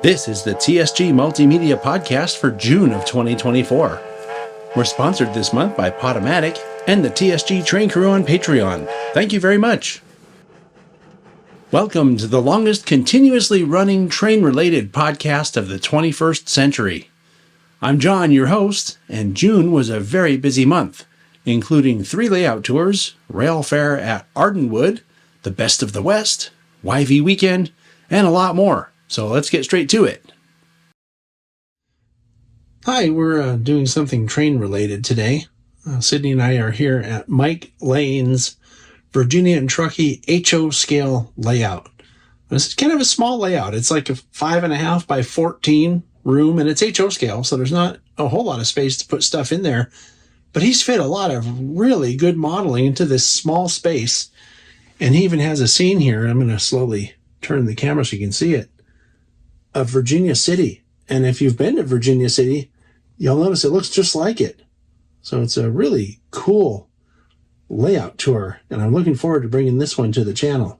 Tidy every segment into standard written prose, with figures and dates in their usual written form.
This is the TSG Multimedia Podcast for June of 2024. We're sponsored this month by Podomatic and the TSG Train Crew on Patreon. Thank you very much. Welcome to the longest continuously running train-related podcast of the 21st century. I'm John, your host, and June was a very busy month, including 3 layout tours, Railfair at Ardenwood, the Best of the West, YV Weekend, and a lot more. So let's get straight to it. Hi, we're doing something train-related today. Sydney and I are here at Mike Laine's Virginia and Truckee HO scale layout. This is kind of a small layout. It's like a 5.5 by 14 room, and it's HO scale, so there's not a whole lot of space to put stuff in there. But he's fit a lot of really good modeling into this small space. And he even has a scene here. I'm going to slowly turn the camera so you can see it, of Virginia City. And if you've been to Virginia City, you'll notice it looks just like it. So it's a really cool layout tour, and I'm looking forward to bringing this one to the channel.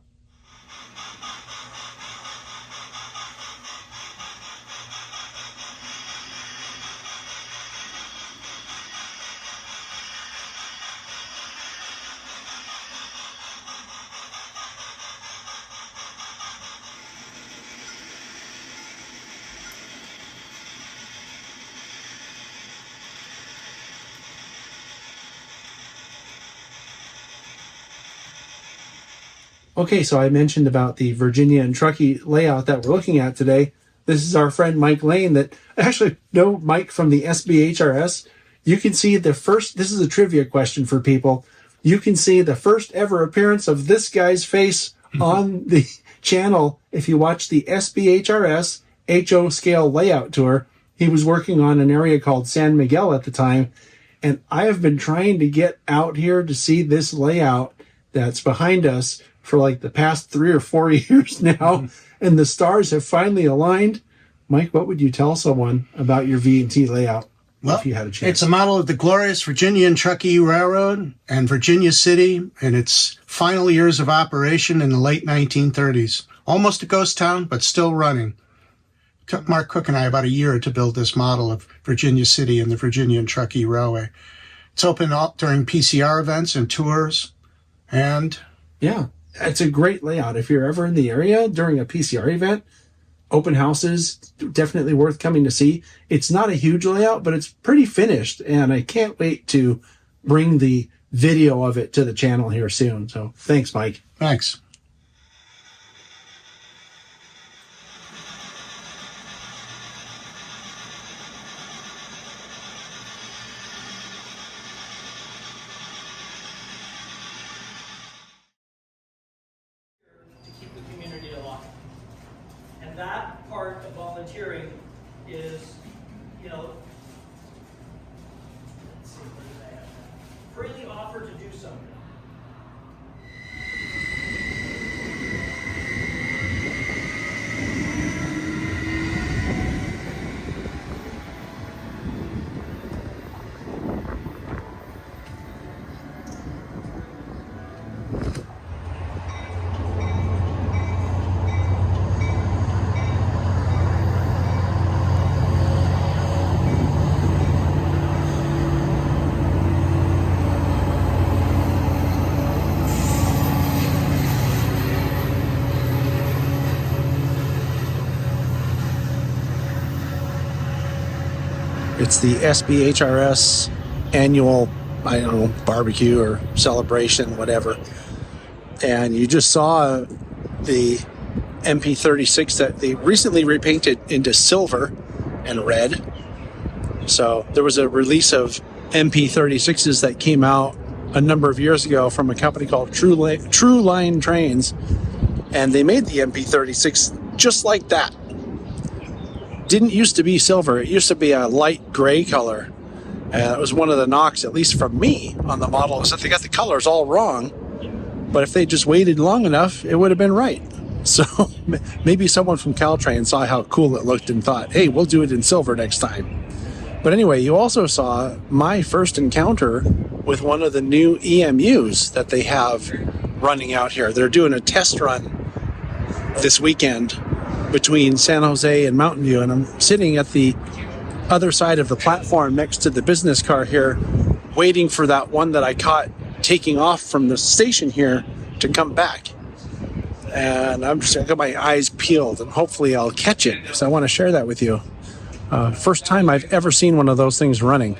Okay, so I mentioned about the Virginia and Truckee layout that we're looking at today. This is our friend Mike Laine that actually know Mike from the SBHRS. You can see the first, this is a trivia question for people. You can see the first ever appearance of this guy's face on the channel if you watch the SBHRS HO scale layout tour. He was working on an area called San Miguel at the time, and I have been trying to get out here to see this layout that's behind us for like the past 3 or 4 years now, and the stars have finally aligned. Mike, what would you tell someone about your V&T layout if you had a chance? It's a model of the glorious Virginia and Truckee Railroad and Virginia City in its final years of operation in the late 1930s. Almost a ghost town, but still running. It took Mark Cook and I about a year to build this model of Virginia City and the Virginia and Truckee Railway. It's open up during PCR events and tours, and yeah. It's a great layout. If you're ever in the area during a PCR event, open houses, definitely worth coming to see. It's not a huge layout, but it's pretty finished, and I can't wait to bring the video of it to the channel here soon. So thanks, Mike. Thanks. And that part of volunteering is, let's see, where did I have that? Freely offer to do something. It's the SBHRS annual, barbecue or celebration, whatever. And you just saw the MP36 that they recently repainted into silver and red. So there was a release of MP36s that came out a number of years ago from a company called True Line Trains. And they made the MP36 just like that. Didn't used to be silver. It used to be a light gray color. It was one of the knocks, at least from me, on the model, is that they got the colors all wrong. But if they just waited long enough, it would have been right. So maybe someone from Caltrain saw how cool it looked and thought, hey, we'll do it in silver next time. But anyway, you also saw my first encounter with one of the new EMUs that they have running out here. They're doing a test run this weekend between San Jose and Mountain View, and I'm sitting at the other side of the platform next to the business car here, waiting for that one that I caught taking off from the station here to come back. And I got my eyes peeled, and hopefully I'll catch it because I want to share that with you. First time I've ever seen one of those things running.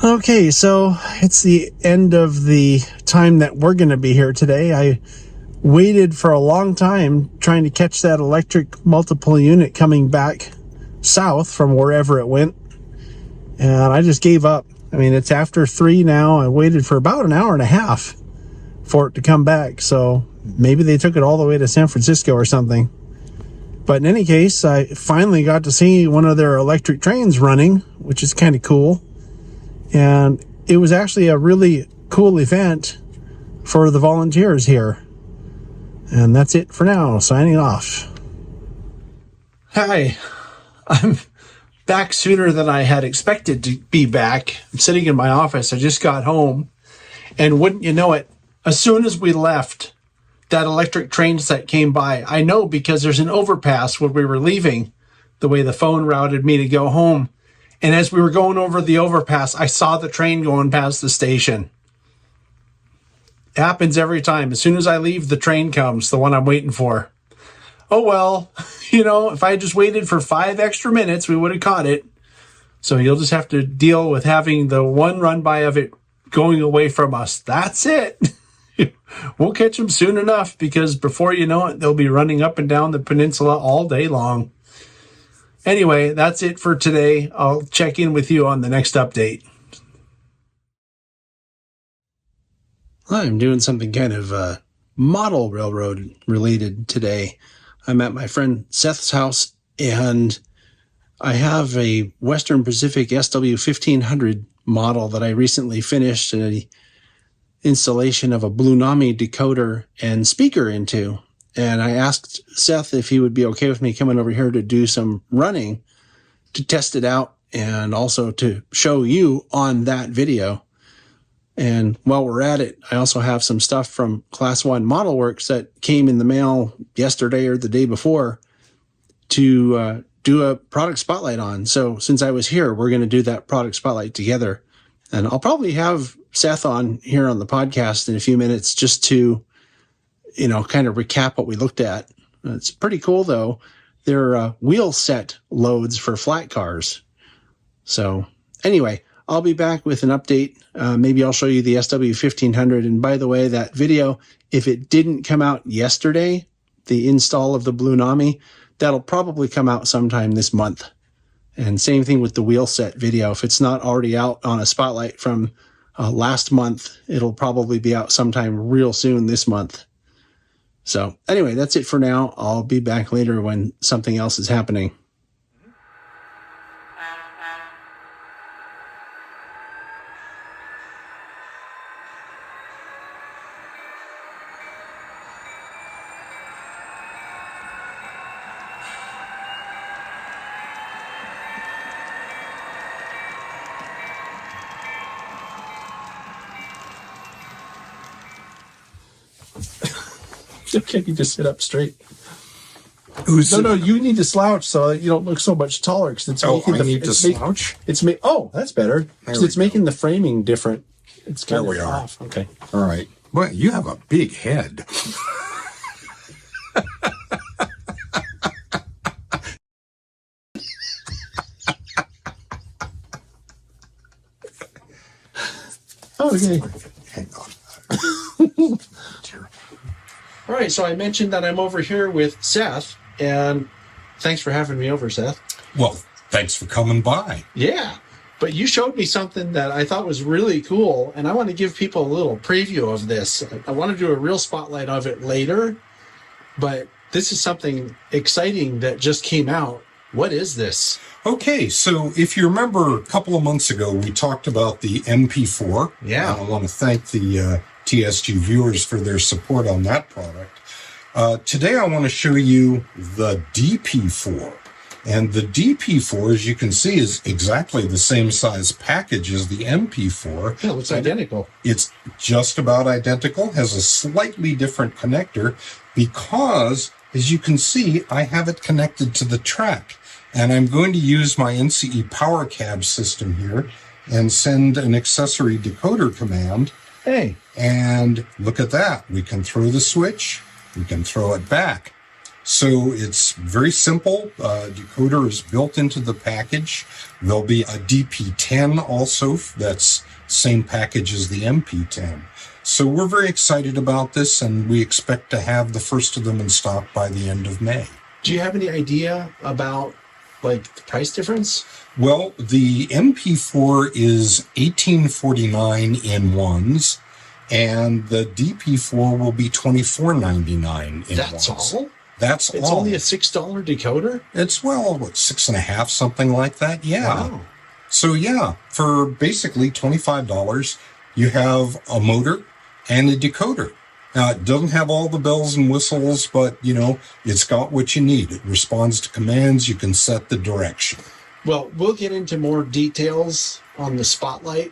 Okay, so it's the end of the time that we're going to be here today. I waited for a long time trying to catch that electric multiple unit coming back south from wherever it went, and I just gave up. I mean, it's after 3 now. I waited for about an hour and a half for it to come back, so maybe they took it all the way to San Francisco or something. But in any case, I finally got to see one of their electric trains running, which is kind of cool. And it was actually a really cool event for the volunteers here. And that's it for now. Signing off. Hi. I'm back sooner than I had expected to be back. I'm sitting in my office. I just got home. And wouldn't you know it, as soon as we left, that electric train set came by. I know because there's an overpass when we were leaving, the way the phone routed me to go home. And as we were going over the overpass, I saw the train going past the station. It happens every time. As soon as I leave, the train comes, the one I'm waiting for. Oh, well, if I had just waited for 5 extra minutes, we would have caught it. So you'll just have to deal with having the one run by of it going away from us. That's it. We'll catch them soon enough, because before you know it, they'll be running up and down the peninsula all day long. Anyway, that's it for today. I'll check in with you on the next update. I'm doing something kind of model railroad related today. I'm at my friend Seth's house, and I have a Western Pacific SW1500 model that I recently finished an installation of a Blue Nami decoder and speaker into. And I asked Seth if he would be okay with me coming over here to do some running to test it out and also to show you on that video. And while we're at it, I also have some stuff from Class 1 Model Works that came in the mail yesterday or the day before to do a product spotlight on. So since I was here, we're going to do that product spotlight together. And I'll probably have Seth on here on the podcast in a few minutes just to kind of recap what we looked at. It's pretty cool, though. They're wheel set loads for flat cars. So anyway, I'll be back with an update. Maybe I'll show you the SW1500. And by the way, that video, if it didn't come out yesterday, the install of the Blue Nami, that'll probably come out sometime this month. And same thing with the wheel set video. If it's not already out on a spotlight from last month, it'll probably be out sometime real soon this month. So anyway, that's it for now. I'll be back later when something else is happening. Okay, you just sit up straight. No, you need to slouch so that you don't look so much taller. Because it's I need to slouch? That's better. Because it's making the framing different. It's kind There we are. off. Okay. All right. Well, you have a big head. Okay. Hang on. All right, so I mentioned that I'm over here with Seth, and thanks for having me over, Seth. Well, thanks for coming by. Yeah, but you showed me something that I thought was really cool, and I want to give people a little preview of this. I want to do a real spotlight of it later, but this is something exciting that just came out. What is this? Okay, so if you remember a couple of months ago, we talked about the MP4. Yeah. And I want to thank the TSG viewers for their support on that product. Today I want to show you the DP4. And the DP4, as you can see, is exactly the same size package as the MP4. Yeah, it's identical. It's just about identical, has a slightly different connector because, as you can see, I have it connected to the track. And I'm going to use my NCE Power Cab system here and send an accessory decoder command. Hey. And look at that. We can throw the switch. We can throw it back. So it's very simple. Decoder is built into the package. There'll be a DP10 also. That's same package as the MP10. So we're very excited about this, and we expect to have the first of them in stock by the end of May. Do you have any idea about, like, the price difference? Well, the MP4 is $1849 in ones, and the DP4 will be $24.99 in That's ones. all? That's It's all. only a $6 decoder? It's, $6.50, something like that? Yeah. Wow. So, yeah, for basically $25, you have a motor and a decoder. Now, it doesn't have all the bells and whistles, but, it's got what you need. It responds to commands. You can set the direction. Well, we'll get into more details on the spotlight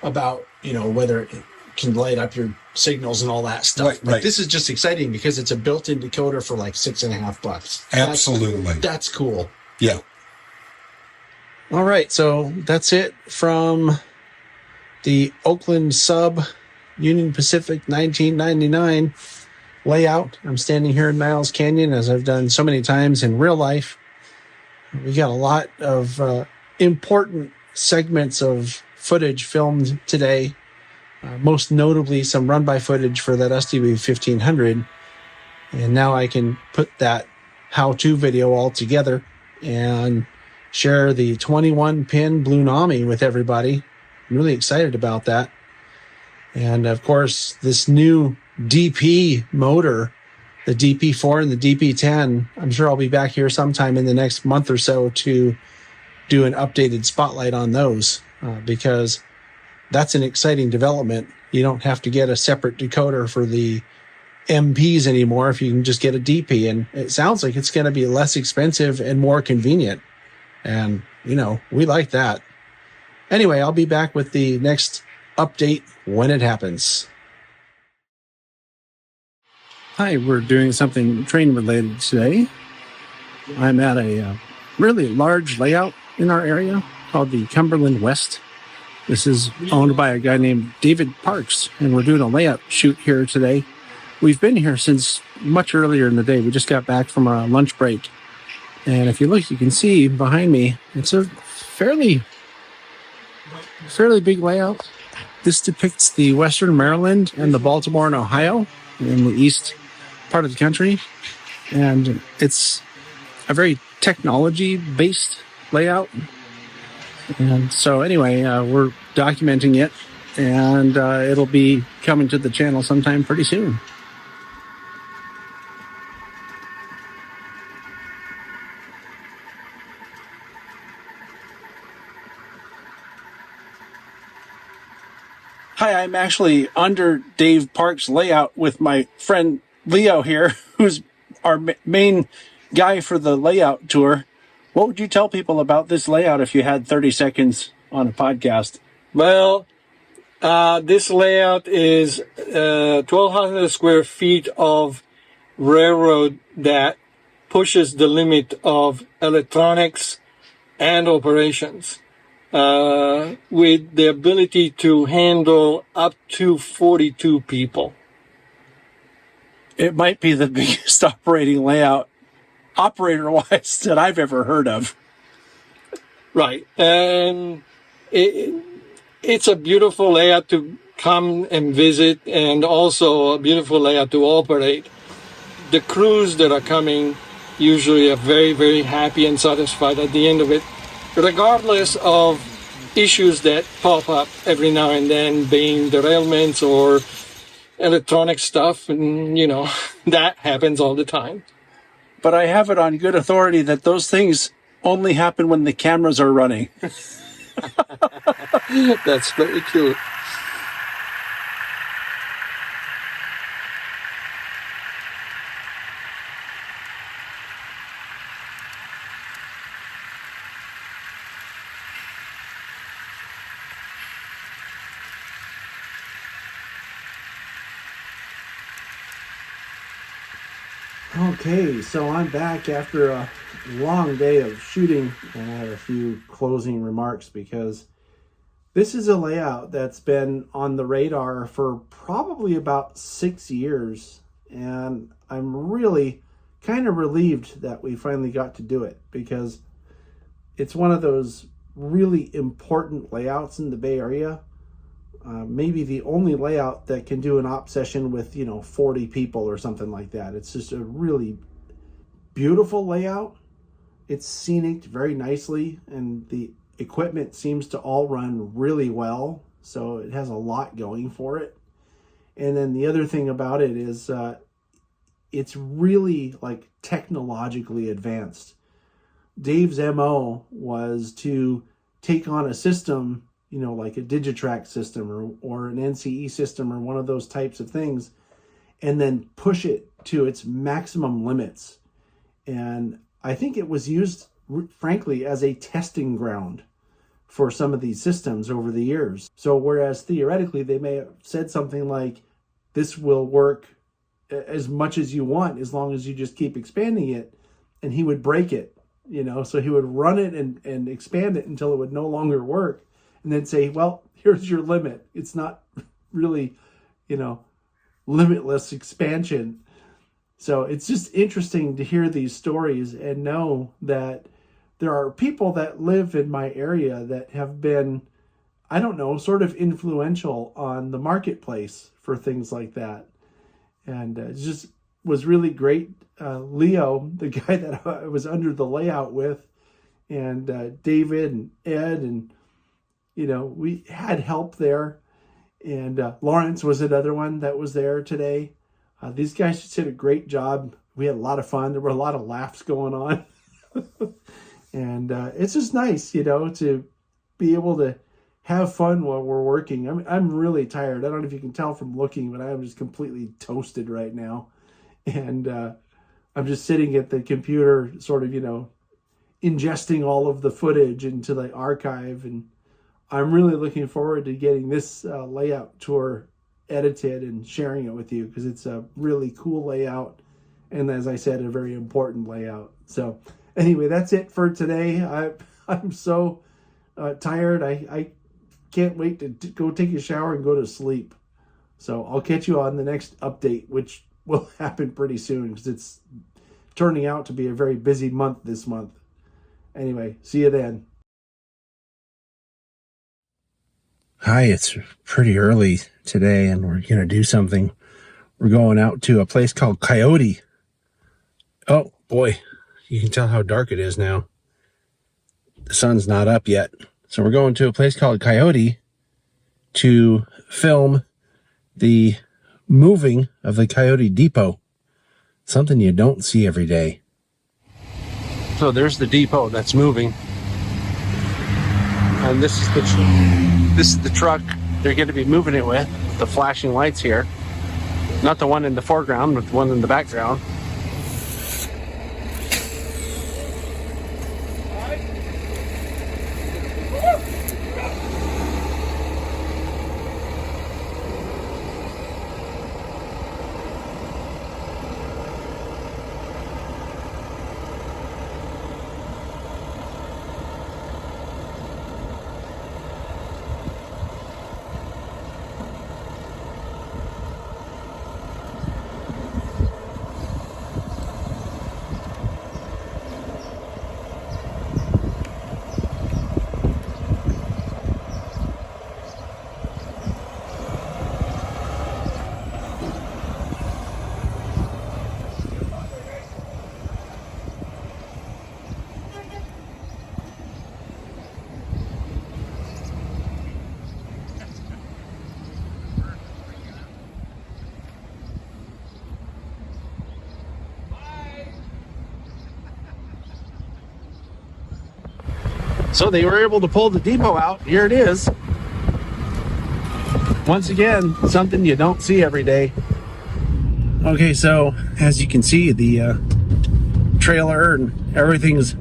about, whether it can light up your signals and all that stuff. Right, But right. this is just exciting because it's a built-in decoder for like $6.50. Absolutely. That's cool. Yeah. All right, so that's it from the Oakland Sub Union Pacific 1999 layout. I'm standing here in Niles Canyon, as I've done so many times in real life. We got a lot of important segments of footage filmed today, most notably some run-by footage for that SDV 1500. And now I can put that how-to video all together and share the 21-pin Blue Nami with everybody. I'm really excited about that. And, of course, this new DP motor, the DP4 and the DP10, I'm sure I'll be back here sometime in the next month or so to do an updated spotlight on those because that's an exciting development. You don't have to get a separate decoder for the MPs anymore if you can just get a DP. And it sounds like it's going to be less expensive and more convenient. And, we like that. Anyway, I'll be back with the next update when it happens. Hi, we're doing something train related today. I'm at a really large layout in our area called the Cumberland West. This is owned by a guy named David Parks, and we're doing a layout shoot here today. We've been here since much earlier in the day. We just got back from our lunch break. And if you look, you can see behind me, it's a fairly big layout. This depicts the Western Maryland and the Baltimore and Ohio in the east part of the country. And it's a very technology-based layout. And so anyway, we're documenting it, and it'll be coming to the channel sometime pretty soon. Hi, I'm actually under Dave Park's layout with my friend Leo here, who's our main guy for the layout tour. What would you tell people about this layout if you had 30 seconds on a podcast? Well, this layout is 1,200 square feet of railroad that pushes the limit of electronics and operations, with the ability to handle up to 42 people. It might be the biggest operating layout, operator-wise, that I've ever heard of. Right. And it's a beautiful layout to come and visit, and also a beautiful layout to operate. The crews that are coming usually are very, very happy and satisfied at the end of it, regardless of issues that pop up every now and then, being derailments or electronic stuff, and that happens all the time. But I have it on good authority that those things only happen when the cameras are running. That's very true. Okay, so I'm back after a long day of shooting, and I have a few closing remarks because this is a layout that's been on the radar for probably about 6 years, and I'm really kind of relieved that we finally got to do it because it's one of those really important layouts in the Bay Area. Maybe the only layout that can do an op session with 40 people or something like that. It's just a really beautiful layout. It's scenic very nicely, and the equipment seems to all run really well, so it has a lot going for it. And then the other thing about it is it's really like technologically advanced. Dave's MO was to take on a system, like a Digitrack system or an NCE system or one of those types of things, and then push it to its maximum limits. And I think it was used, frankly, as a testing ground for some of these systems over the years. So whereas theoretically they may have said something like, this will work as much as you want as long as you just keep expanding it, and he would break it, so he would run it and expand it until it would no longer work, and then say, well, here's your limit. It's not really, limitless expansion. So it's just interesting to hear these stories and know that there are people that live in my area that have been, I don't know, sort of influential on the marketplace for things like that. And it just was really great. Leo, the guy that I was under the layout with, and David and Ed, and we had help there, and Lawrence was another one that was there today. These guys just did a great job. We had a lot of fun. There were a lot of laughs going on. And it's just nice, to be able to have fun while we're working. I'm really tired. I don't know if you can tell from looking, but I'm just completely toasted right now. And I'm just sitting at the computer sort of, ingesting all of the footage into the archive, and I'm really looking forward to getting this layout tour edited and sharing it with you because it's a really cool layout, and as I said, a very important layout. So anyway, that's it for today. I'm so tired. I can't wait to go take a shower and go to sleep. So I'll catch you on the next update, which will happen pretty soon because it's turning out to be a very busy month this month. Anyway, see you then. Hi, it's pretty early today, and we're going to do something. We're going out to a place called Coyote. Oh, boy, you can tell how dark it is now. The sun's not up yet. So we're going to a place called Coyote to film the moving of the Coyote Depot. Something you don't see every day. So there's the depot that's moving. And this is the truck they're going to be moving it with, the flashing lights here. Not the one in the foreground, but the one in the background. So they were able to pull the depot out. Here it is. Once again, something you don't see every day. Okay, so as you can see, the trailer and everything's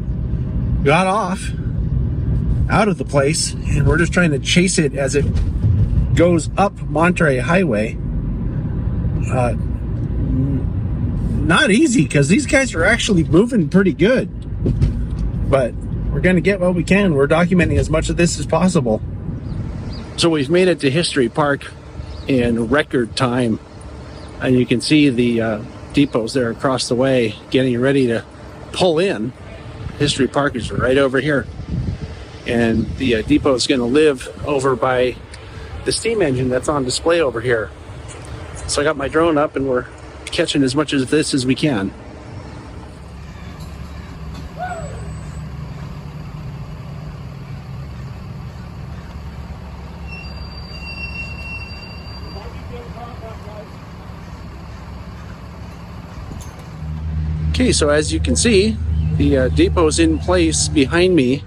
got off out of the place, and we're just trying to chase it as it goes up Monterey Highway. Not easy, because these guys are actually moving pretty good. But we're going to get what we can. We're documenting as much of this as possible. So we've made it to History Park in record time. And you can see the depots there across the way getting ready to pull in. History Park is right over here. And the depot is going to live over by the steam engine that's on display over here. So I got my drone up and we're catching as much of this as we can. Okay, so as you can see, the depot's in place behind me.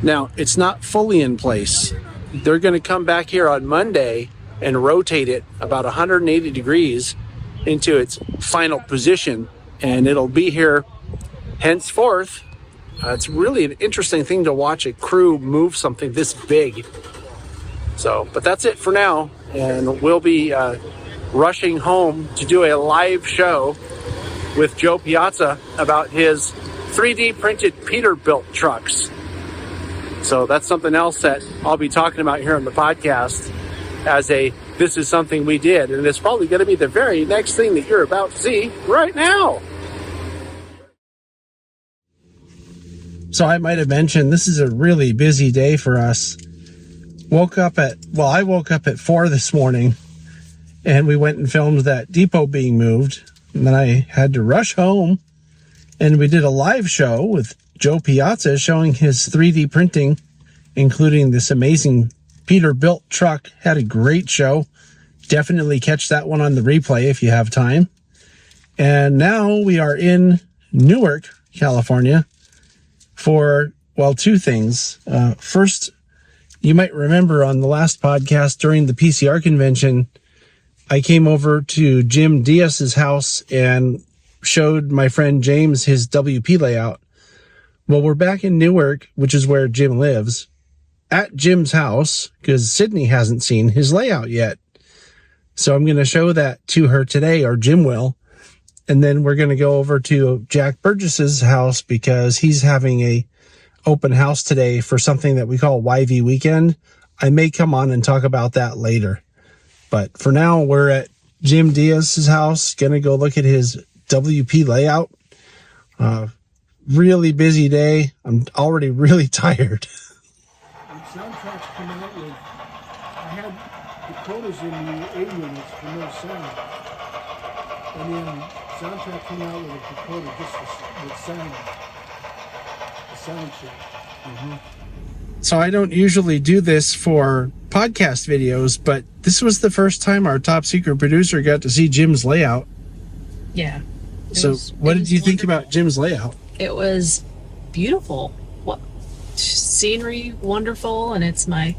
Now, it's not fully in place. They're going to come back here on Monday and rotate it about 180 degrees into its final position, and it'll be here henceforth. It's really an interesting thing to watch a crew move something this big. So, but that's it for now, and we'll be rushing home to do a live show with Joe Piazza about his 3D printed Peterbilt trucks. So that's something else that I'll be talking about here on the podcast as this is something we did, and it's probably going to be the very next thing that you're about to see right now. So I might have mentioned this is a really busy day for us. I woke up at 4 this morning, and we went and filmed that depot being moved. And then I had to rush home, and we did a live show with Joe Piazza showing his 3D printing, including this amazing Peterbilt truck. Had a great show. Definitely catch that one on the replay if you have time. And now we are in Newark, California for, two things. First, you might remember on the last podcast during the PCR convention, I came over to Jim Deis's house and showed my friend James his WP layout. Well, we're back in Newark, which is where Jim lives, at Jim's house, because Sydney hasn't seen his layout yet. So I'm going to show that to her today, or Jim will. And then we're going to go over to Jack Burgess's house because he's having a open house today for something that we call YV Weekend. I may come on and talk about that later. But for now, we're at Jim Deis's house, going to go look at his WP layout. Really busy day. I'm already really tired. Soundtracks come out with, I had Dakotas in the A units for no sound. And then Soundtrack came out with a Dakota just with sound. The sound check. Mm-hmm. So I don't usually do this for podcast videos, but this was the first time our top secret producer got to see Jim's layout. Yeah. So what did you think about Jim's layout? It was beautiful. What scenery, wonderful, and it's my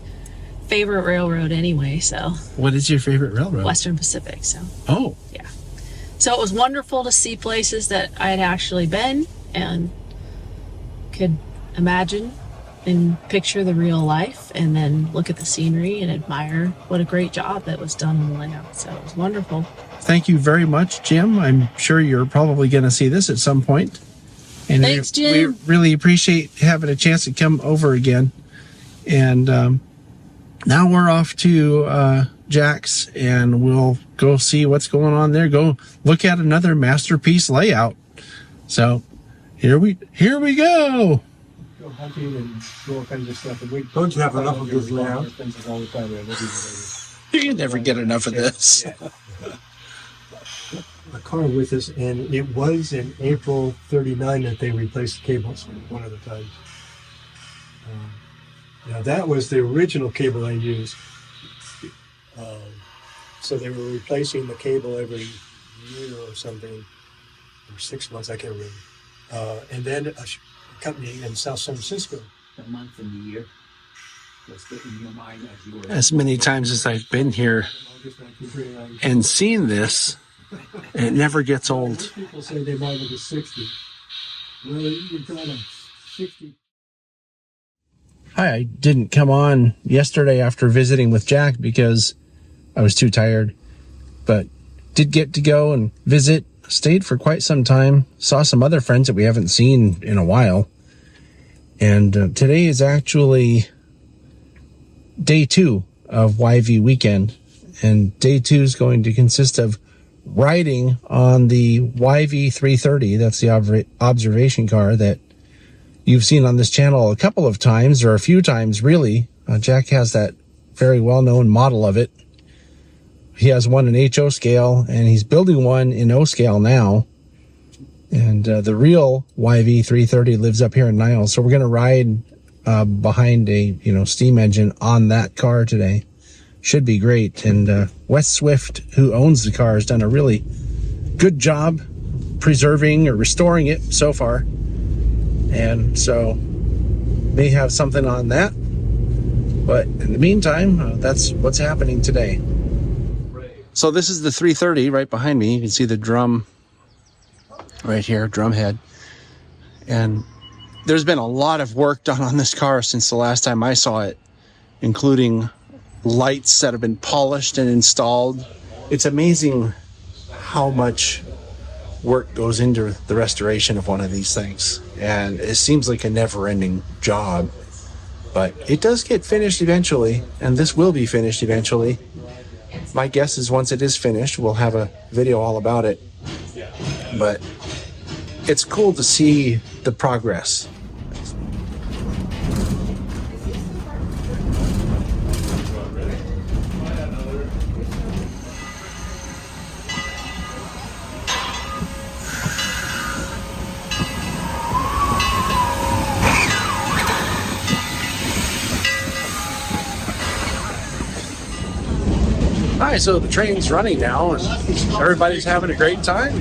favorite railroad anyway, so What is your favorite railroad? Western Pacific. So Oh, yeah. So it was wonderful to see places that I had actually been and could imagine and picture the real life, and then look at the scenery and admire what a great job that was done in the layout. So it was wonderful. thank you very much, Jim. I'm sure you're probably going to see this at some point. And Thanks, we Jim. really appreciate having a chance to come over again. And now we're off to Jack's, and we'll go see what's going on there. Go look at another masterpiece layout. So here we go. Go hunting and do all kinds of stuff. And we Don't you have enough of this layout? all the time. You can never get enough of this. A car with us, and it was in April '39 that they replaced the cables one of the times. Now that was the original cable I used. So they were replacing the cable every year or something, or 6 months, I can't remember. And then a company in South San Francisco. The month and the year. Let's get in your mind as you were. As many times as I've been here August 1939. and seen this, it never gets old. People say they might have a 60. Well, you can tell them 60. Hi, I didn't come on yesterday after visiting with Jack because I was too tired, but did get to go and visit, stayed for quite some time, saw some other friends that we haven't seen in a while. And today is actually day 2 of YV weekend. And day 2 is going to consist of riding on the YV 330. That's the observation car that you've seen on this channel a couple of times, or a few times really. Jack has that very well-known model of it. He has one in HO scale, and he's building one in O scale now. And the real YV 330 lives up here in Niles. So we're going to ride behind a steam engine on that car today. Should be great. And Wes Swift, who owns the car, has done a really good job preserving or restoring it so far. And so may have something on that. But in the meantime, that's what's happening today. So this is the 330 right behind me. You can see the drum right here, drum head. And there's been a lot of work done on this car since the last time I saw it, including lights that have been polished and installed. It's amazing how much work goes into the restoration of one of these things. And it seems like a never-ending job. But it does get finished eventually, and this will be finished eventually. My guess is once it is finished, we'll have a video all about it. But it's cool to see the progress. Hi, so the train's running now, and everybody's having a great time.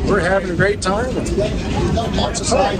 We're having a great time. And lots of fun.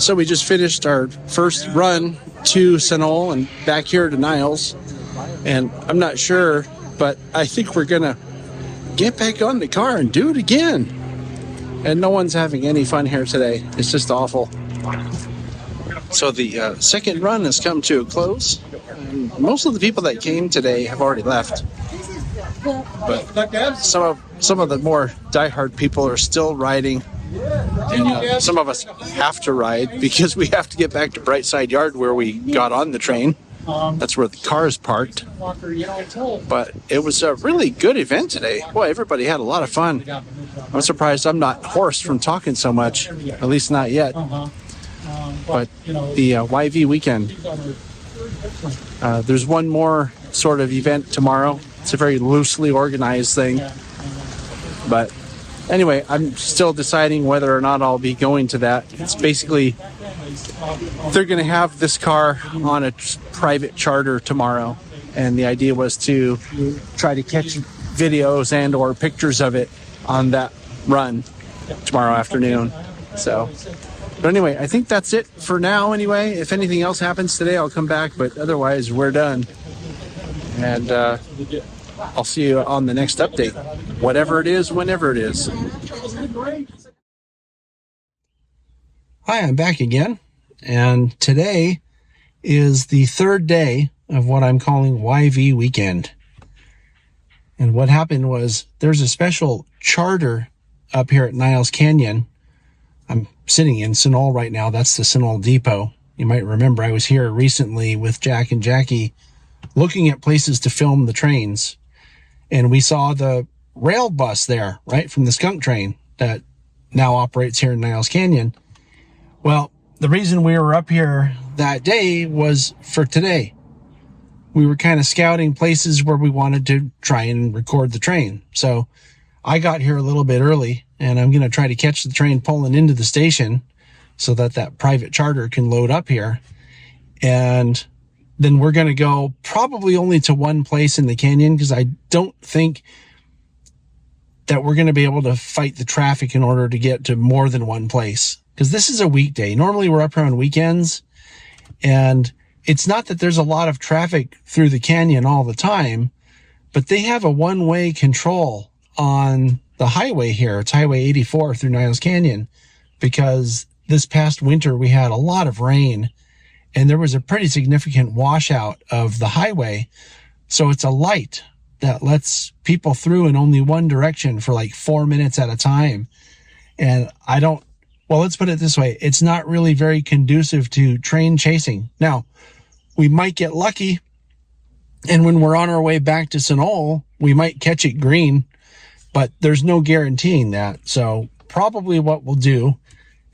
So we just finished our first run to Senol and back here to Niles. And I'm not sure, but I think we're going to get back on the car and do it again. And no one's having any fun here today. It's just awful. So the second run has come to a close. And most of the people that came today have already left. But some of the more diehard people are still riding. And some of us have to ride because we have to get back to Brightside Yard where we got on the train. That's where the car is parked. But it was a really good event today. Boy, everybody had a lot of fun. I'm surprised I'm not hoarse from talking so much, at least not yet. But the YV weekend, there's one more sort of event tomorrow. It's a very loosely organized thing. But anyway, I'm still deciding whether or not I'll be going to that. It's basically, they're going to have this car on a private charter tomorrow. And the idea was to try to catch videos and or pictures of it on that run tomorrow afternoon. So, but anyway, I think that's it for now anyway. If anything else happens today, I'll come back. But otherwise, we're done. And I'll see you on the next update. Whatever it is, whenever it is. Hi, I'm back again. And today is the third day of what I'm calling YV weekend. And what happened was there's a special charter up here at Niles Canyon. I'm sitting in Senol right now. That's the Senol Depot. You might remember I was here recently with Jack and Jackie looking at places to film the trains. And we saw the rail bus there, right, from the skunk train that now operates here in Niles Canyon. Well, the reason we were up here that day was for today. We were kind of scouting places where we wanted to try and record the train. So I got here a little bit early, and I'm going to try to catch the train pulling into the station so that that private charter can load up here. And then we're going to go probably only to one place in the canyon because I don't think that we're going to be able to fight the traffic in order to get to more than one place. Because this is a weekday. Normally we're up here on weekends, and it's not that there's a lot of traffic through the canyon all the time, but they have a one-way control on the highway here. It's Highway 84 through Niles Canyon, because this past winter we had a lot of rain, and there was a pretty significant washout of the highway. So it's a light that lets people through in only one direction for like 4 minutes at a time. And well, let's put it this way. It's not really very conducive to train chasing. Now, we might get lucky, and when we're on our way back to Senol, we might catch it green, but there's no guaranteeing that. So probably what we'll do,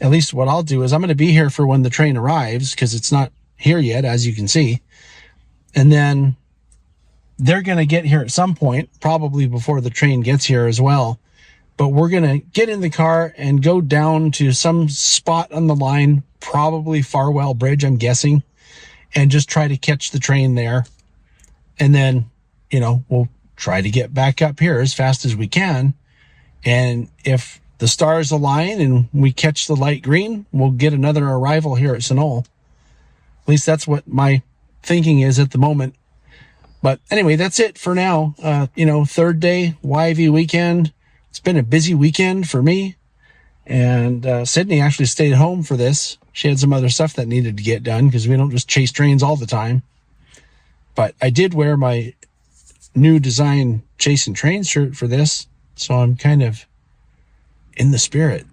at least what I'll do, is I'm going to be here for when the train arrives, because it's not here yet, as you can see. And then they're going to get here at some point, probably before the train gets here as well. But we're going to get in the car and go down to some spot on the line, probably Farwell Bridge, I'm guessing, and just try to catch the train there. And then, we'll try to get back up here as fast as we can. And if the stars align and we catch the light green, we'll get another arrival here at Senol. At least that's what my thinking is at the moment. But anyway, that's it for now. Third day, YV weekend. It's been a busy weekend for me. And Sydney actually stayed home for this. She had some other stuff that needed to get done because we don't just chase trains all the time. But I did wear my new design Chasing Trains shirt for this. So I'm kind of in the spirit.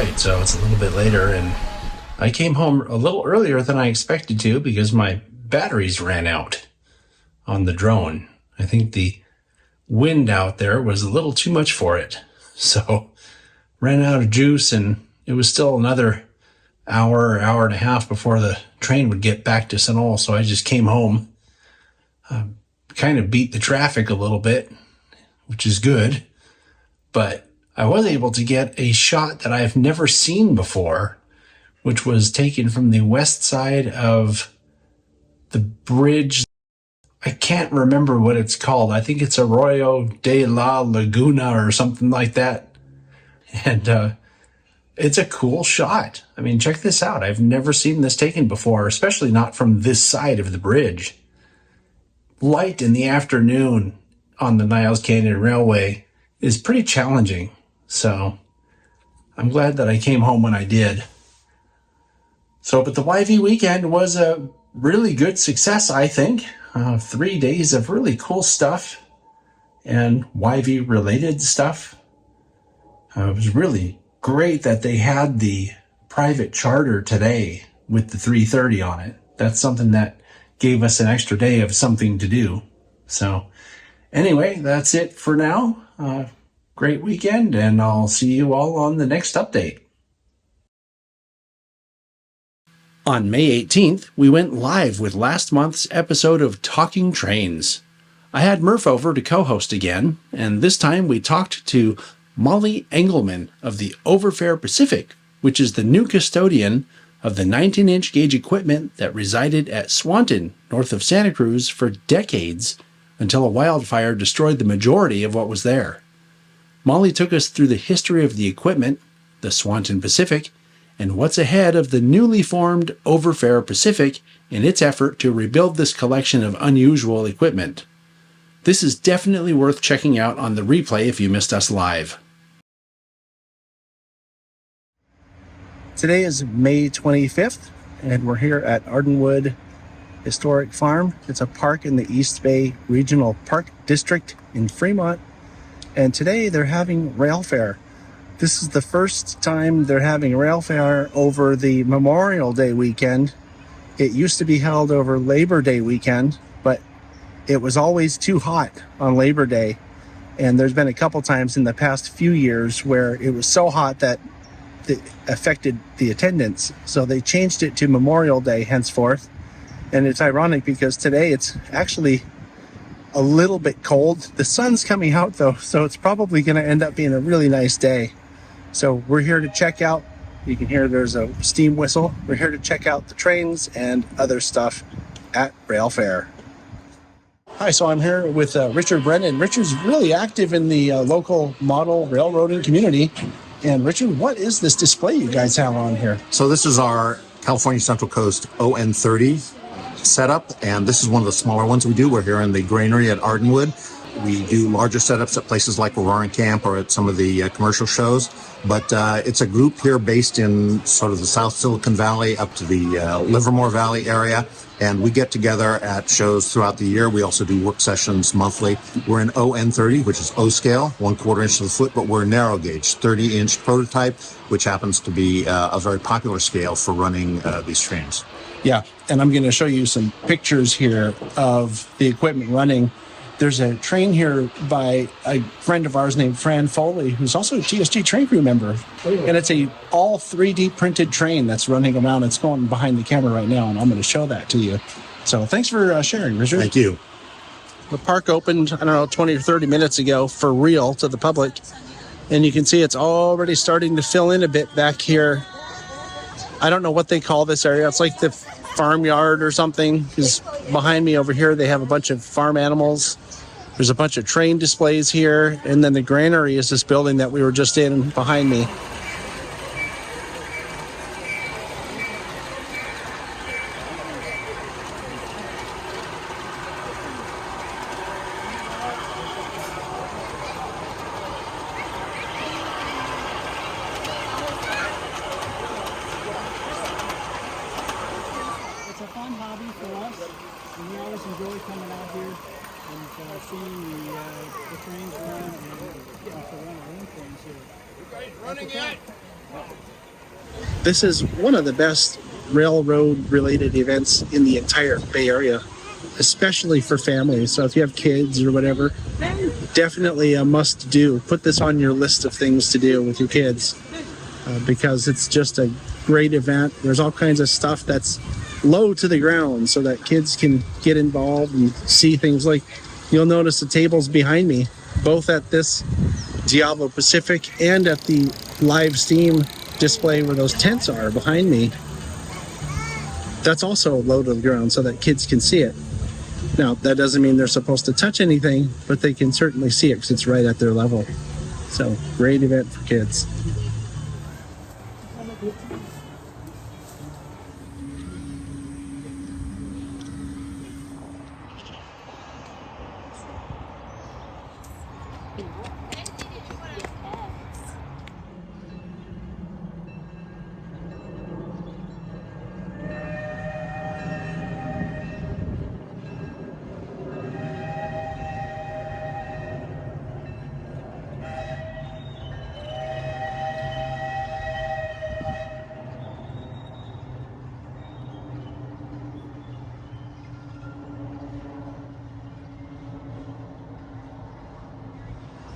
right. So it's a little bit later, and I came home a little earlier than I expected to because my batteries ran out on the drone. I think the wind out there was a little too much for it. So ran out of juice, and it was still another hour and a half before the train would get back to Sunol. So I just came home, kind of beat the traffic a little bit, which is good. But I was able to get a shot that I've never seen before, which was taken from the west side of the bridge. I can't remember what it's called. I think it's Arroyo de la Laguna or something like that. And it's a cool shot. I mean, check this out. I've never seen this taken before, especially not from this side of the bridge. Light in the afternoon on the Niles Canyon Railway is pretty challenging. So I'm glad that I came home when I did. So, but the YV weekend was a really good success, I think. 3 days of really cool stuff and YV related stuff. It was really great that they had the private charter today with the 3:30 on it. That's something that gave us an extra day of something to do. So anyway, that's it for now. Great weekend, and I'll see you all on the next update. On May 18th, we went live with last month's episode of Talking Trains. I had Murph over to co-host again, and this time we talked to Molly Engelman of the Overfair Pacific, which is the new custodian of the 19-inch gauge equipment that resided at Swanton, north of Santa Cruz, for decades until a wildfire destroyed the majority of what was there. Molly took us through the history of the equipment, the Swanton Pacific, and what's ahead of the newly formed Overfair Pacific in its effort to rebuild this collection of unusual equipment. This is definitely worth checking out on the replay if you missed us live. Today is May 25th, and we're here at Ardenwood Historic Farm. It's a park in the East Bay Regional Park District in Fremont, and today they're having rail fair. This is the first time they're having rail fair over the Memorial Day weekend. It used to be held over Labor Day weekend, but it was always too hot on Labor Day, and there's been a couple times in the past few years where it was so hot that it affected the attendance. So they changed it to Memorial Day henceforth. And it's ironic because today it's actually a little bit cold. The sun's coming out though, so it's probably going to end up being a really nice day. So we're here to check out, you can hear there's a steam whistle. We're here to check out the trains and other stuff at Rail Fair. Hi, so I'm here with Richard Brennan. Richard's really active in the local model railroading community. And Richard, what is this display you guys have on here? So this is our California Central Coast ON30 setup, and this is one of the smaller ones we do. We're here in the granary at Ardenwood. We do larger setups at places like Roaring Camp or at some of the commercial shows. But it's a group here based in sort of the South Silicon Valley up to the Livermore Valley area. And we get together at shows throughout the year. We also do work sessions monthly. We're in ON30, which is O scale, 1/4 inch to the foot, but we're narrow gauge, 30-inch prototype, which happens to be a very popular scale for running these trains. Yeah, and I'm going to show you some pictures here of the equipment running. There's a train here by a friend of ours named Fran Foley, who's also a TSG train crew member. And it's a all 3D printed train that's running around. It's going behind the camera right now, and I'm going to show that to you. So thanks for sharing, Richard. Thank you. The park opened, 20 or 30 minutes ago for real to the public. And you can see it's already starting to fill in a bit back here. I don't know what they call this area. It's like the farmyard or something, because behind me over here they have a bunch of farm animals. There's a bunch of train displays here, and then the granary is this building that we were just in behind me. It's a fun hobby for us, and we always enjoy coming out here and seeing the trains run and getting to run our own trains here. Running out. This is one of the best railroad-related events in the entire Bay Area, especially for families. So if you have kids or whatever, definitely a must-do. Put this on your list of things to do with your kids because it's just a great event. There's all kinds of stuff that's low to the ground so that kids can get involved and see things. Like you'll notice the tables behind me, both at this Diablo Pacific and at the live steam display where those tents are behind me. That's also low to the ground so that kids can see it. Now, that doesn't mean they're supposed to touch anything, but they can certainly see it because it's right at their level. So, great event for kids.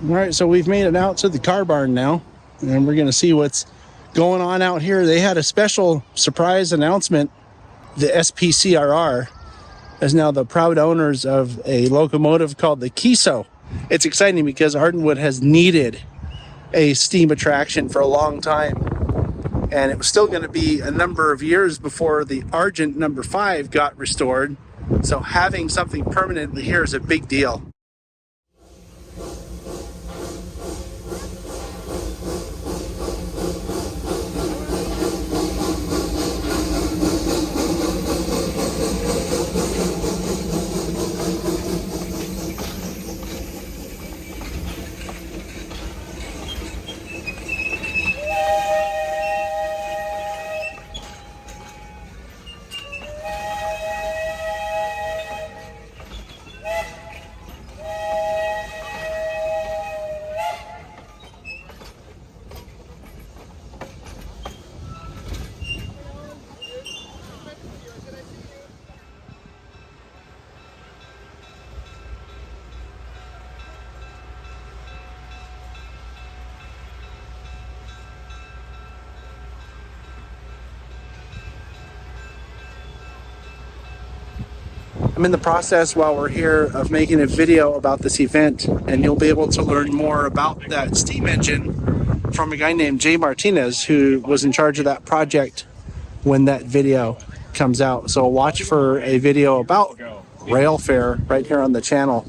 All right, so we've made it out to the car barn now, and we're going to see what's going on out here. They had a special surprise announcement. The SBHRS is now the proud owners of a locomotive called the Kiso. It's exciting because Ardenwood has needed a steam attraction for a long time, and it was still going to be a number of years before the Argent number 5 got restored. So having something permanently here is a big deal. I'm in the process while we're here of making a video about this event, and you'll be able to learn more about that steam engine from a guy named Jay Martinez, who was in charge of that project when that video comes out. So watch for a video about Railfair right here on the channel.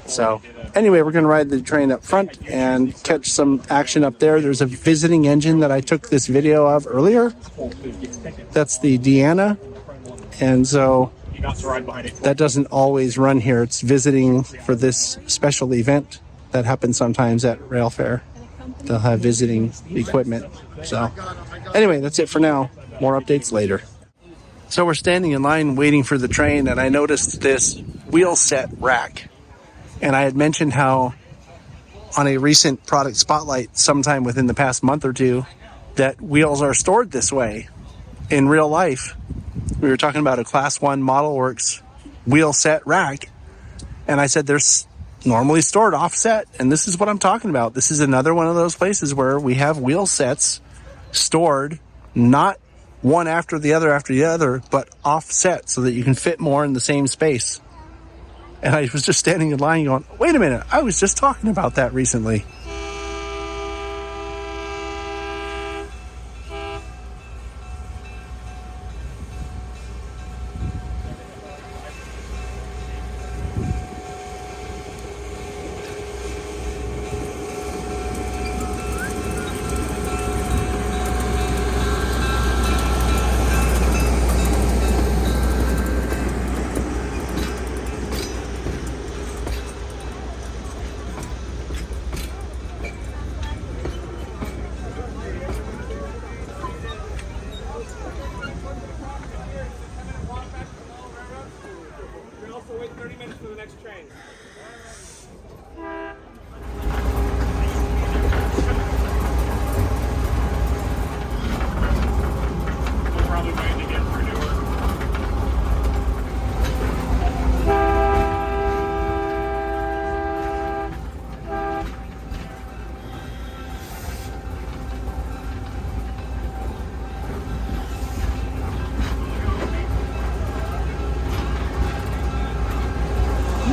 So anyway, we're going to ride the train up front and catch some action up there. There's a visiting engine that I took this video of earlier. That's the Deanna. And so that doesn't always run here. It's visiting for this special event that happens sometimes at Railfair. They'll have visiting equipment. So anyway, that's it for now. More updates later. So we're standing in line waiting for the train, and I noticed this wheel set rack. And I had mentioned how on a recent product spotlight sometime within the past month or two that wheels are stored this way in real life. We were talking about a Class 1 Model Works wheel set rack, and I said they're normally stored offset, and this is what I'm talking about. This is another one of those places where we have wheel sets stored, not one after the other, but offset so that you can fit more in the same space. And I was just standing in line going, wait a minute, I was just talking about that recently.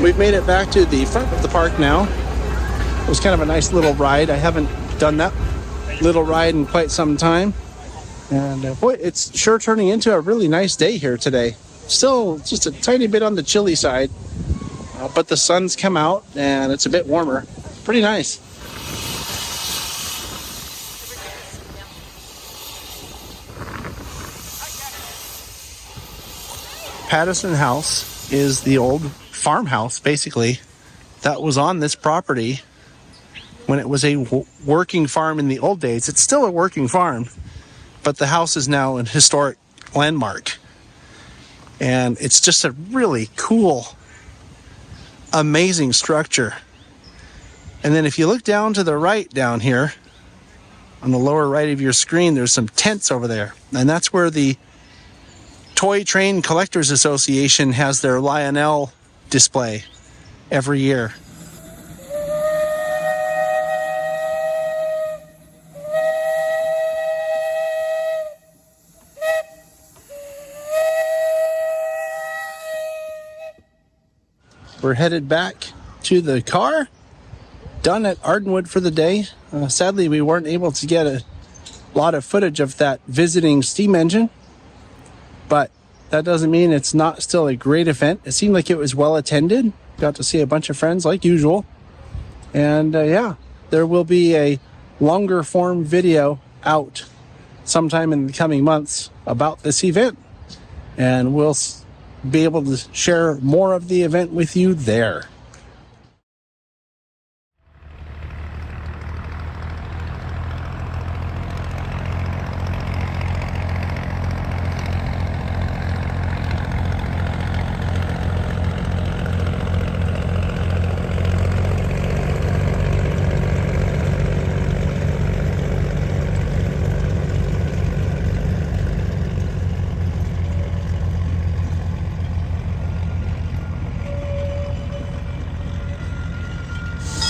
We've made it back to the front of the park now. It was kind of a nice little ride. I haven't done that little ride in quite some time. And boy, it's sure turning into a really nice day here today. Still just a tiny bit on the chilly side, but the sun's come out and it's a bit warmer. Pretty nice. Patterson House is the old farmhouse, basically, that was on this property when it was a working farm in the old days. It's still a working farm, but the house is now an historic landmark. And it's just a really cool, amazing structure. And then if you look down to the right down here, on the lower right of your screen, there's some tents over there. And that's where the Toy Train Collectors Association has their Lionel display every year. We're headed back to the car, done at Ardenwood for the day. Sadly, we weren't able to get a lot of footage of that visiting steam engine, but that doesn't mean it's not still a great event. It seemed like it was well attended. Got to see a bunch of friends like usual. And yeah, there will be a longer form video out sometime in the coming months about this event. And we'll be able to share more of the event with you there.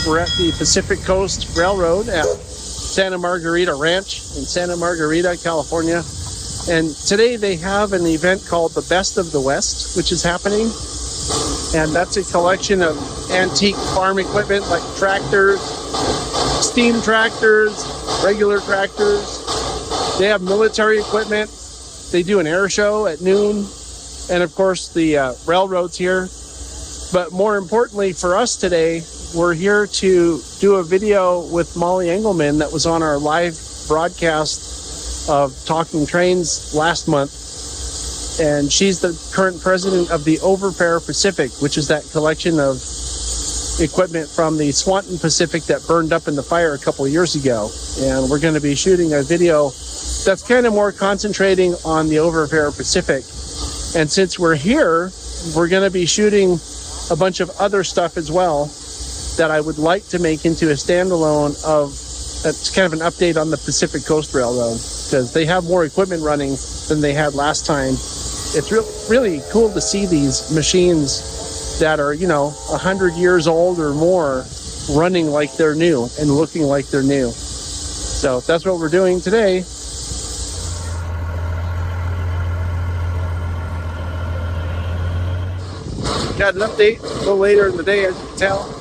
We're at the Pacific Coast Railroad at Santa Margarita Ranch in Santa Margarita, California. And today they have an event called the Best of the West, which is happening. And that's a collection of antique farm equipment like tractors, steam tractors, regular tractors. They have military equipment. They do an air show at noon. And of course the railroads here. But more importantly for us today, we're here to do a video with Molly Engelman that was on our live broadcast of Talking Trains last month. And she's the current president of the Overfair Pacific, which is that collection of equipment from the Swanton Pacific that burned up in the fire a couple of years ago. And we're going to be shooting a video that's kind of more concentrating on the Overfair Pacific. And since we're here, we're going to be shooting a bunch of other stuff as well that I would like to make into a standalone of, that's kind of an update on the Pacific Coast Railroad, because they have more equipment running than they had last time. It's really cool to see these machines that are, 100 years old or more running like they're new and looking like they're new. So that's what we're doing today. Got an update a little later in the day, as you can tell.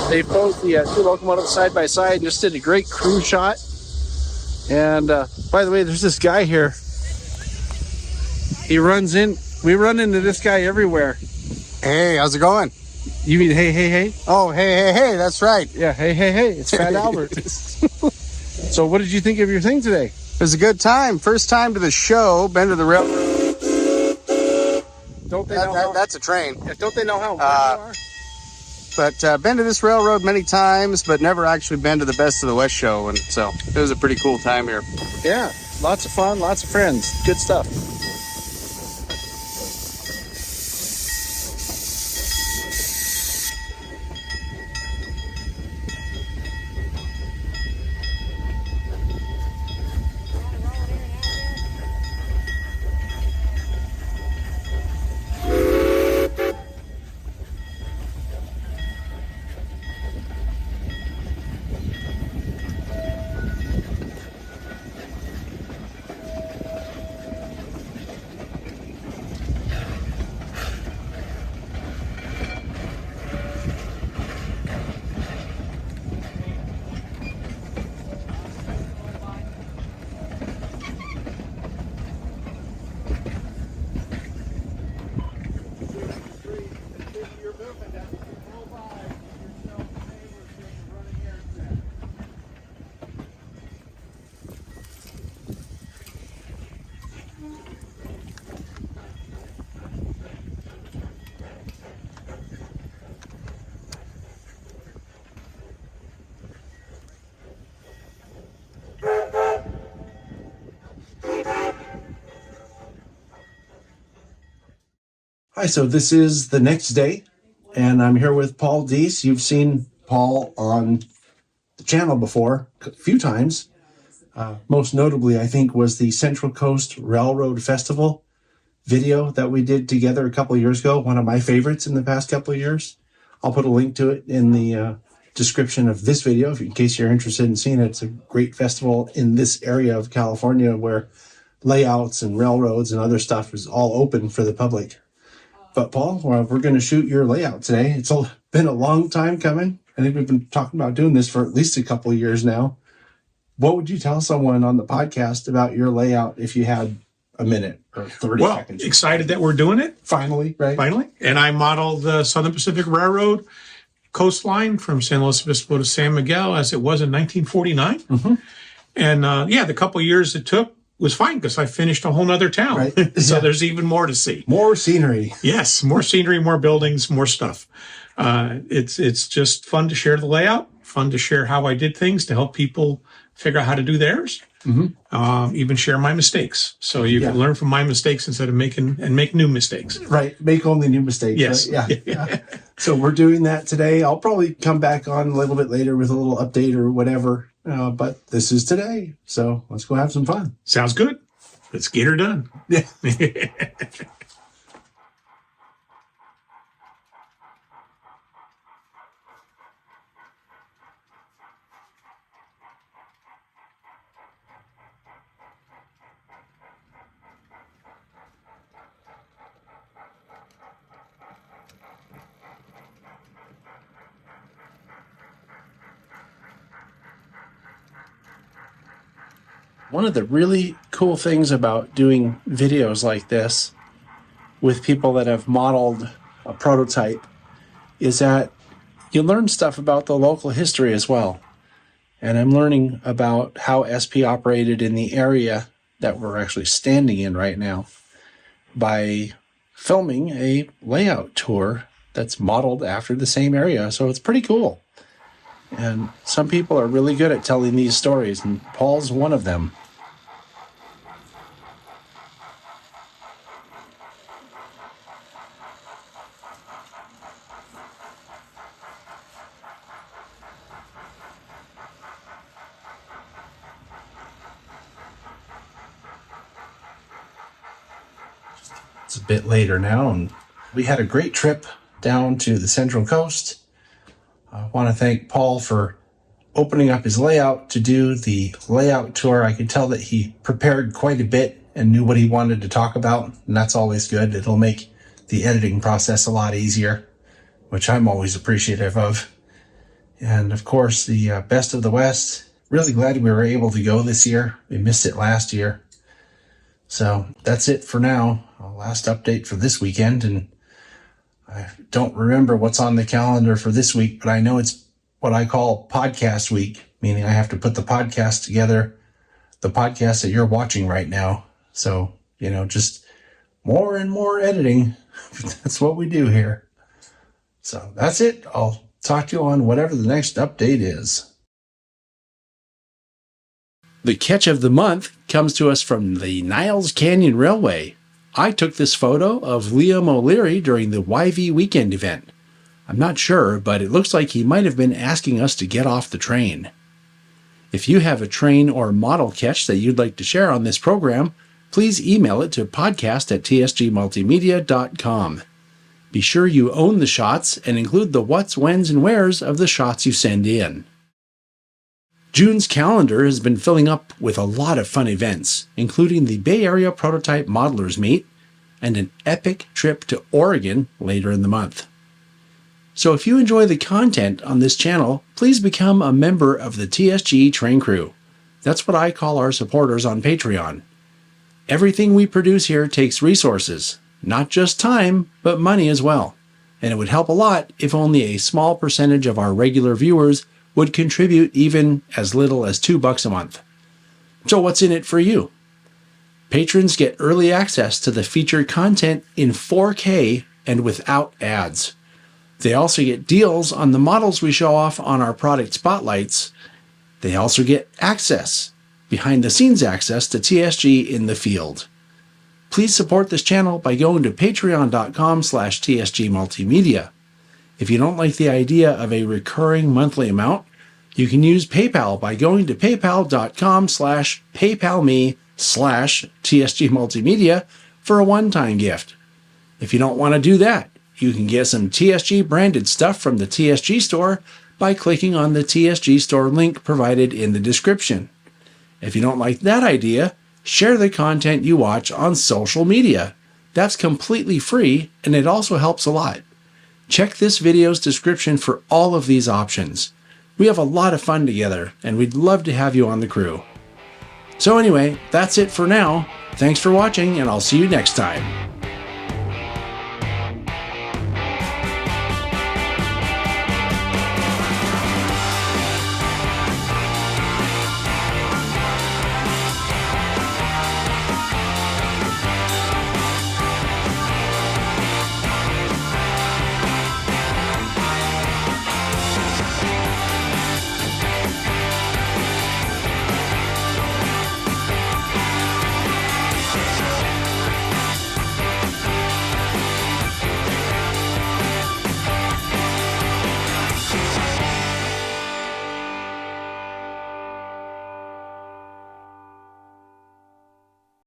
They posed the two locomotives side by side and just did a great crew shot. And by the way, there's this guy here. He runs in. We run into this guy everywhere. Hey, how's it going? You mean hey? Oh, hey, that's right. Yeah, hey. It's Fat Albert. So what did you think of your thing today? It was a good time. First time to the show. Been to the railroad. Don't they know that's a train. Yeah, don't they know how fun you are? But been to this railroad many times, but never actually been to the Best of the West show. And so it was a pretty cool time here. Yeah, lots of fun, lots of friends. Good stuff. Hi, so this is the next day, and I'm here with Paul Deis. You've seen Paul on the channel before a few times. Most notably, I think, was the Central Coast Railroad Festival video that we did together a couple of years ago, one of my favorites in the past couple of years. I'll put a link to it in the description of this video in case you're interested in seeing it. It's a great festival in this area of California where layouts and railroads and other stuff is all open for the public. But Paul, we're going to shoot your layout today. It's been a long time coming. I think we've been talking about doing this for at least a couple of years now. What would you tell someone on the podcast about your layout if you had a minute or 30 seconds? Excited that we're doing it. Finally, right? Finally. And I modeled the Southern Pacific Railroad coastline from San Luis Obispo to San Miguel as it was in 1949. Mm-hmm. And the couple of years it took was fine because I finished a whole nother town. Right. So there's even more to see. More scenery. Yes, more scenery, more buildings, more stuff. It's just fun to share the layout, fun to share how I did things to help people figure out how to do theirs. Mm-hmm. Even share my mistakes. So you can learn from my mistakes instead of make new mistakes. Right. Make only new mistakes. Yes. Right? Yeah. So we're doing that today. I'll probably come back on a little bit later with a little update or whatever. But this is today. So let's go have some fun. Sounds good. Let's get her done. Yeah. One of the really cool things about doing videos like this with people that have modeled a prototype is that you learn stuff about the local history as well. And I'm learning about how SP operated in the area that we're actually standing in right now by filming a layout tour that's modeled after the same area. So it's pretty cool. And some people are really good at telling these stories, and Paul's one of them. It's a bit later now, and we had a great trip down to the Central Coast. I want to thank Paul for opening up his layout to do the layout tour. I could tell that he prepared quite a bit and knew what he wanted to talk about, and that's always good. It'll make the editing process a lot easier, which I'm always appreciative of. And of course, the Best of the West. Really glad we were able to go this year. We missed it last year. So that's it for now. Last update for this weekend, and I don't remember what's on the calendar for this week, but I know it's what I call podcast week, meaning I have to put the podcast together, the podcast that you're watching right now. So, just more and more editing. That's what we do here. So that's it. I'll talk to you on whatever the next update is. The catch of the month comes to us from the Niles Canyon Railway. I took this photo of Liam O'Leary during the YV weekend event. I'm not sure, but it looks like he might have been asking us to get off the train. If you have a train or model catch that you'd like to share on this program, please email it to podcast@tsgmultimedia.com. Be sure you own the shots and include the what's, whens, and wheres of the shots you send in. June's calendar has been filling up with a lot of fun events, including the Bay Area Prototype Modelers Meet and an epic trip to Oregon later in the month. So if you enjoy the content on this channel, please become a member of the TSG Train Crew. That's what I call our supporters on Patreon. Everything we produce here takes resources, not just time, but money as well. And it would help a lot if only a small percentage of our regular viewers would contribute even as little as $2 a month. So what's in it for you? Patrons get early access to the featured content in 4K and without ads. They also get deals on the models we show off on our product spotlights. They also get access, behind the scenes access to TSG in the field. Please support this channel by going to patreon.com/TSG Multimedia. If you don't like the idea of a recurring monthly amount, you can use PayPal by going to paypal.com/paypalme/TSG Multimedia for a one-time gift. If you don't want to do that, you can get some TSG branded stuff from the TSG store by clicking on the TSG store link provided in the description. If you don't like that idea, share the content you watch on social media. That's completely free, and it also helps a lot. Check this video's description for all of these options. We have a lot of fun together, and we'd love to have you on the crew. So anyway, that's it for now. Thanks for watching, and I'll see you next time.